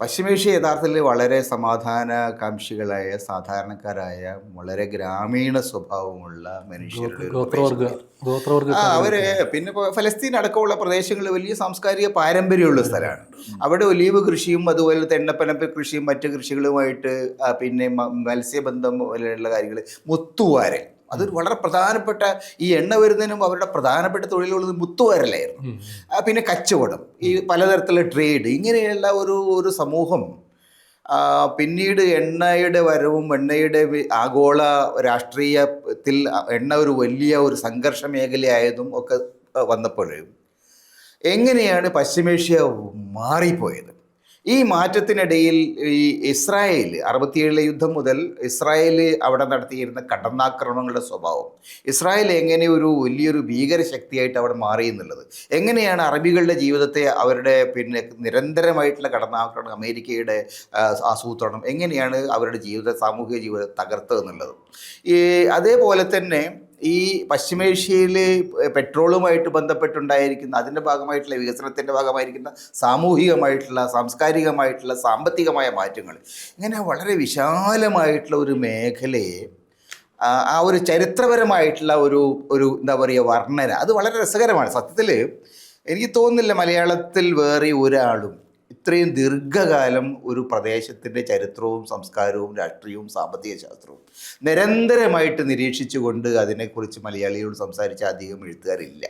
പശ്ചിമേഷ്യ യഥാർത്ഥത്തിൽ വളരെ സമാധാനകാംക്ഷികളായ സാധാരണക്കാരായ വളരെ ഗ്രാമീണ സ്വഭാവമുള്ള മനുഷ്യരുടെ ഒരു ഗോത്രവർഗ പ്രദേശമാണ്. അവര് ഗോത്രവർഗക്കാരുടെ പിന്നെ ഇപ്പോൾ ഫലസ്തീൻ അടക്കമുള്ള പ്രദേശങ്ങളിൽ വലിയ സാംസ്കാരിക പാരമ്പര്യമുള്ള സ്ഥലമാണ്. അവിടെ ഒലീവ് കൃഷിയും അതുപോലെ എണ്ണപ്പനപ്പ് കൃഷിയും മറ്റ് കൃഷികളുമായിട്ട് പിന്നെ മത്സ്യബന്ധം പോലെയുള്ള കാര്യങ്ങൾ, മുത്തുവാരൽ അതൊരു വളരെ പ്രധാനപ്പെട്ട, ഈ എണ്ണ വരുന്നതിനും അവരുടെ പ്രധാനപ്പെട്ട തൊഴിലുള്ളത് മുത്തുവാരലായിരുന്നു. പിന്നെ കച്ചവടം, ഈ പലതരത്തിലുള്ള ട്രേഡ്, ഇങ്ങനെയുള്ള ഒരു സമൂഹം പിന്നീട് എണ്ണയുടെ വരവും എണ്ണയുടെ ആഗോള രാഷ്ട്രീയത്തിൽ എണ്ണ ഒരു വലിയ ഒരു സംഘർഷ മേഖലയായതും ഒക്കെ വന്നപ്പോൾ എങ്ങനെയാണ് പശ്ചിമേഷ്യ മാറിപ്പോയത്? ഈ മാറ്റത്തിനിടയിൽ ഈ ഇസ്രായേൽ 67 യുദ്ധം മുതൽ ഇസ്രായേൽ അവിടെ നടത്തിയിരുന്ന കടന്നാക്രമണങ്ങളുടെ സ്വഭാവം, ഇസ്രായേൽ എങ്ങനെ ഒരു വലിയൊരു ഭീകരശക്തിയായിട്ട് അവിടെ മാറി എന്നുള്ളത്, എങ്ങനെയാണ് അറബികളുടെ ജീവിതത്തെ അവരുടെ പിന്നെ നിരന്തരമായിട്ടുള്ള കടന്നാക്രമണം, അമേരിക്കയുടെ ആസൂത്രണം എങ്ങനെയാണ് അവരുടെ സാമൂഹിക ജീവിതം തകർത്തതെന്നുള്ളത്. അതേപോലെ തന്നെ ഈ പശ്ചിമേഷ്യയിൽ പെട്രോളുമായിട്ട് ബന്ധപ്പെട്ടുണ്ടായിരിക്കുന്ന അതിൻ്റെ ഭാഗമായിട്ടുള്ള വികസനത്തിൻ്റെ ഭാഗമായിരിക്കുന്ന സാമൂഹികമായിട്ടുള്ള സാംസ്കാരികമായിട്ടുള്ള സാമ്പത്തികമായ മാറ്റങ്ങൾ, ഇങ്ങനെ വളരെ വിശാലമായിട്ടുള്ള ഒരു മേഖലയെ ആ ഒരു ചരിത്രപരമായിട്ടുള്ള ഒരു എന്താ പറയുക വർണ്ണന, അത് വളരെ രസകരമാണ്. സത്യത്തിൽ എനിക്ക് തോന്നുന്നില്ല മലയാളത്തിൽ വേറെ ഒരാളും ഇത്രയും ദീർഘകാലം ഒരു പ്രദേശത്തിൻ്റെ ചരിത്രവും സംസ്കാരവും രാഷ്ട്രീയവും സാമ്പത്തിക ശാസ്ത്രവും നിരന്തരമായിട്ട് നിരീക്ഷിച്ചുകൊണ്ട് അതിനെക്കുറിച്ച് മലയാളിയോട് സംസാരിച്ച അധികം എഴുത്തുകാരില്ല.